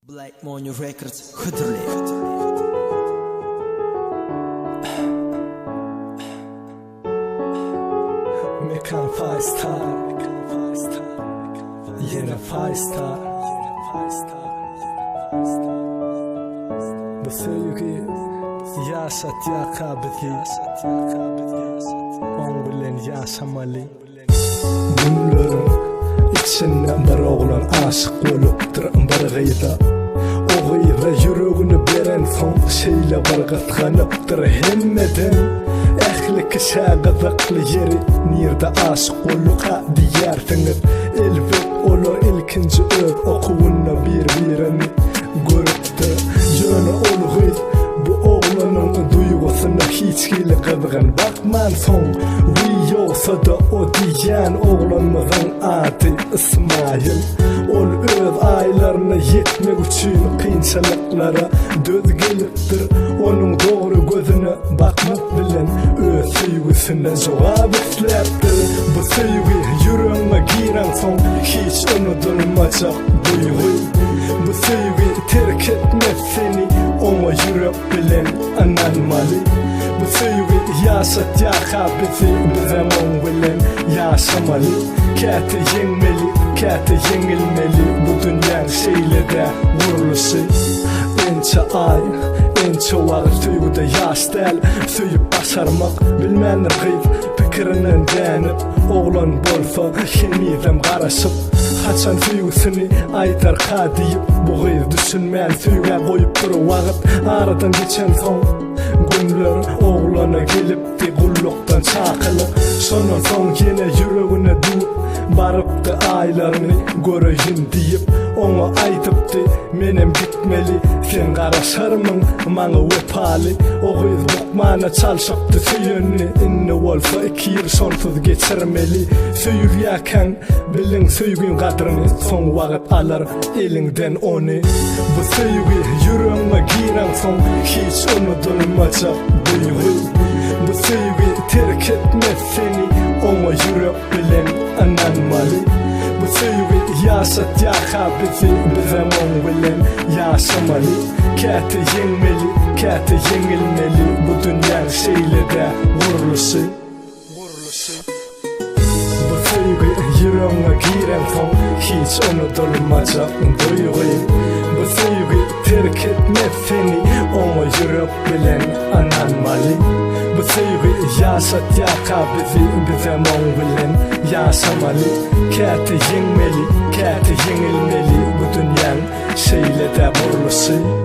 Black Money Records Hıdırlı. Mekan 5 star, yine 5 star. Bu sevgi yaşat yakabeti, on bilen yaşamalı. Bunların içinden bir oğlan aşık oluptur bir gıyda. O gıyda yüreğini veren son şeyle bargatkanıptır hemmeden. Ehlik şağıdıklı yeri nirde aşık oluqa diyersiniz. Elbet olur ilkinci öp okuvunna birini görüptü. Yönü oluğu bu oğlanın duygusuna hiç gili kızgın bakman son. Yoksa da o diyen oğlanımızın adı İsmail. Ol öz aylarına yetmek için kıyınçılıklara döz geliptir. Onun doğru gözüne bakmak bilen öz sevgisine cevap islerdir. Bu sevgi yüreğime giren son hiç unutulmayacak duygu. Bu sevgi terk etmez seni, ona yürek bilen ananmalı. Bu sevgi yaşat yakabeti bize on bilen yaşamalı. Kâti yenmeli, kâti yenilmeli, bu dünyanın şeyle de vuruluşu. Ençe ay, ençe vaqt tüygüde yaş del, söyüp başarmak bilmenir gıyb, pikirinden denip, oğlan bolsa yeniden qarasıp. Haçan tüygüsünü aytar qadiyip, bu gıyb düşünmeyen tüyge koyup dur vaqt, aradan geçen son günler oğlana gelipti gulluktan çakılı. Sonra son yine yüreğine duup barıptı aylarını göreyim deyip, ona aytıptı menem gitmeli, sen qarasarmın maňa wepaly. O gıyz bukmana çalşaptı süýünni, inni bolsa 2 ýyl sonsuz geçirmeli. Süýüp ýakan bilin süýgün gadryny, son wagt alar elinden onu. Bu süýgi yüreğime giren son hiç unutulmayacak duygu. Bu süýgi terk etmez seni, ona yürek bilen ananmalı. Bu süýgi yaşat yakabeti bize on bilen yaşamalı. Kâti yenmeli, kâti yenilmeli, bu dünyanın şeyle de vuruluşu. Bu süýgi yüreğime giren son hiç unutulmayacak duygu. Bu süýgi terk etmez seni, ona yürek bilen ananmalı. Bu süýgi yaşat yakabeti bize on bilen yaşamalı. Kâti yenmeli, kâti yenilmeli, bu dünyanın şeyle de vuruluşu.